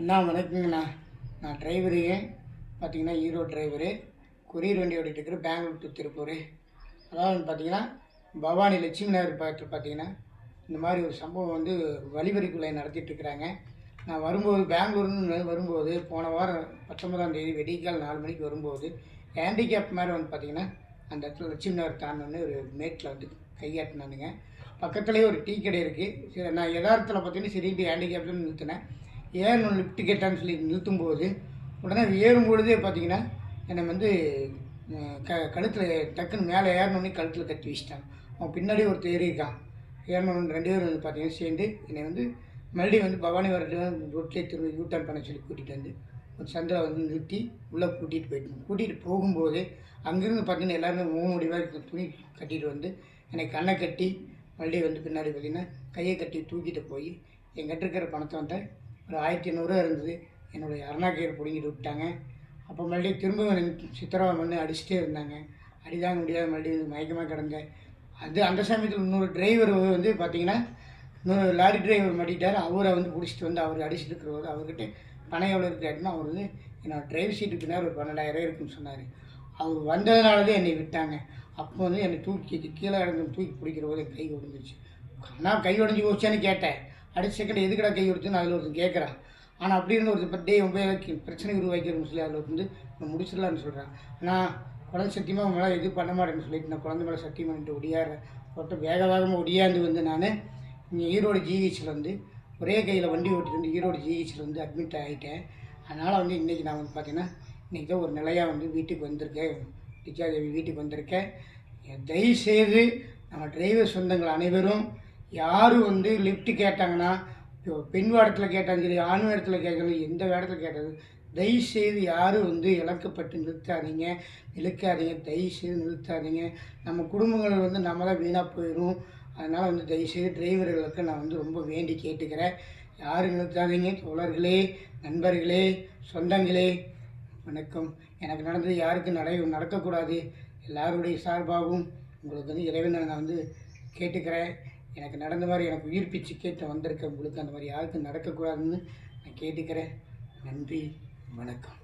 அண்ணா வணக்கங்கண்ணா. நான் டிரைவருங்க. பார்த்தீங்கன்னா Erode driver. Courier வண்டி ஓட்டிகிட்டு இருக்கிற பெங்களூர் டு திருப்பூர். அதாவது பார்த்தீங்கன்னா பவானி லட்சுமி நகர் பக்கத்தில் பார்த்தீங்கன்னா இந்த மாதிரி ஒரு சம்பவம் வந்து வழிபறிக்குள்ளே நடத்திட்டுருக்குறாங்க. நான் வரும்போது பெங்களூர்னு வரும்போது போன வாரம் 19ஆம் தேதி வெடிக்கால் 4 மணிக்கு வரும்போது ஹேண்டிகேப் மாதிரி வந்து பார்த்தீங்கன்னா அந்த இடத்துல லட்சுமி நகர் தாண்டோன்னு ஒரு மேட்டில் வந்து கையாட்டினானுங்க. பக்கத்துலேயே ஒரு டீ கடை இருக்குது. சரி, நான் யதார்த்தத்தில் பார்த்தீங்கன்னா சரின்ட்டு ஹேண்டிகேப்னு நிறுத்தினேன். ஏறணும் லிஃப்ட் கேட்டான்னு சொல்லி நிறுத்தும்போது உடனே ஏறும்பொழுதே பார்த்தீங்கன்னா என்னை வந்து கழுத்தில் டக்குன்னு மேலே ஏறணுன்னே கழுத்தில் கட்டி வச்சிட்டாங்க. அவன் பின்னாடி ஒருத்தர் ஏறியிருக்கான். ஏறணுன்னு 2 பேர் வந்து பார்த்தீங்கன்னா சேர்ந்து என்னை வந்து மறுபடியும் வந்து பவானி வர ரோட்லேயே திரும்ப யூட்டர்ன் பண்ண சொல்லி கூட்டிகிட்டு வந்து ஒரு சந்தில் வந்து நிறுத்தி உள்ளே கூட்டிகிட்டு போயிட்டோம். கூட்டிகிட்டு போகும்போது அங்கேருந்து பார்த்தீங்கன்னா எல்லாருமே முடிவாக துணி கட்டிட்டு வந்து எனக்கு கண்ணை கட்டி மறுபடியும் வந்து பின்னாடி பார்த்தீங்கன்னா கையை கட்டி தூக்கிட்டு போய் எங்கிட்ட இருக்கிற பணத்தை வந்து ஒரு 1500 இருந்தது. என்னுடைய அருணாக்கீரை பிடிங்கிட்டு விட்டாங்க. அப்போ மறுபடியும் திரும்ப சித்திரவதை பண்ணி அடிச்சுட்டே இருந்தாங்க. அடிதாங்க முடியாத மறுபடியும் மயக்கமாக கிடந்தேன். அந்த சமயத்தில் இன்னொரு டிரைவர் வந்து பார்த்தீங்கன்னா இன்னொரு லாரி டிரைவர் மாட்டிட்டார். அவரை வந்து பிடிச்சிட்டு வந்து அவர் அடிச்சுட்டு இருக்கிறவர் அவர்கிட்ட பணம் எவ்வளோ இருக்காருன்னா அவர் வந்து என்னோடய டிரைவர் சீட்டுக்கு பின்னாடி ஒரு 12,000 இருக்குன்னு சொன்னார். அவர் வந்ததுனால தான் என்னை விட்டாங்க. அப்போ வந்து என்னை கீழே இறந்து தூக்கி பிடிக்கிற போது கை ஒடிஞ்சிருச்சு. நான் கை ஒடிஞ்சு போச்சான்னு கேட்டேன். அடுத்த செகண்ட் எதுக்கடா கை ஒடிச்சுன்னு அதில் ஒருத்தன் கேட்குறான். ஆனால் அப்படி இருந்து ஒரு 10 டே பிரச்சனை உருவாக்கிறோம்னு சொல்லி அதில் வந்து நான் முடிச்சிடலான்னு சொல்கிறேன். நான் குழந்தை சத்தியமாக மேலே எதுவும் பண்ண மாட்டேன்னு சொல்லிட்டு நான் குழந்தை மேலே சத்தியம் பண்ணிட்டு ஒடியாடுறேன். ஒருத்தர் வேகமாக ஒடியாந்து வந்து நான் இங்கே ஈரோடு ஜிஹெச்சில் வந்து ஒரே கையில் வண்டி ஓட்டிட்டு வந்து ஈரோடு ஜிஹெச்சில் வந்து அட்மிட் ஆகிட்டேன். அதனால் வந்து இன்றைக்கி நான் வந்து பார்த்தீங்கன்னா இன்றைக்கி தான் ஒரு நிலையாக வந்து வீட்டுக்கு வந்திருக்கேன். டிச்சார்ஜ் வீட்டுக்கு வந்திருக்கேன். தயவுசெய்து நம்ம டிரைவர் சொந்தங்கள் அனைவரும் யாரும் வந்து லிஃப்ட்டு கேட்டாங்கன்னா இப்போ பெண் வேடத்தில் கேட்டாலும் சரி ஆண் வேடத்தில் கேட்கணும் எந்த வேடத்தில் கேட்டாலும் தயவுசெய்து யாரும் வந்து இழக்கப்பட்டு நிறுத்தாதீங்க. தயவுசெய்து நிறுத்தாதீங்க. நம்ம குடும்பங்கள் வந்து நம்ம தான் வீணாக போயிடும். அதனால் வந்து தயவுசெய்து டிரைவர்களுக்கு நான் வந்து ரொம்ப வேண்டி கேட்டுக்கிறேன். யாரும் நிறுத்தாதீங்க. தோழர்களே, நண்பர்களே, சொந்தங்களே, வணக்கம். எனக்கு நடந்தது யாருக்கும் நடக்கக்கூடாது. எல்லாருடைய சார்பாகவும் உங்களுக்கு வந்து இறைவனை நான் வந்து கேட்டுக்கிறேன். எனக்கு நடந்த மாதிரி எனக்கு உயிர் பிச்சு கேட்டு வந்திருக்கேன். உங்களுக்கு அந்த மாதிரி யாருக்கும் நடக்கக்கூடாதுன்னு நான் கேட்டுக்கிறேன். நன்றி, வணக்கம்.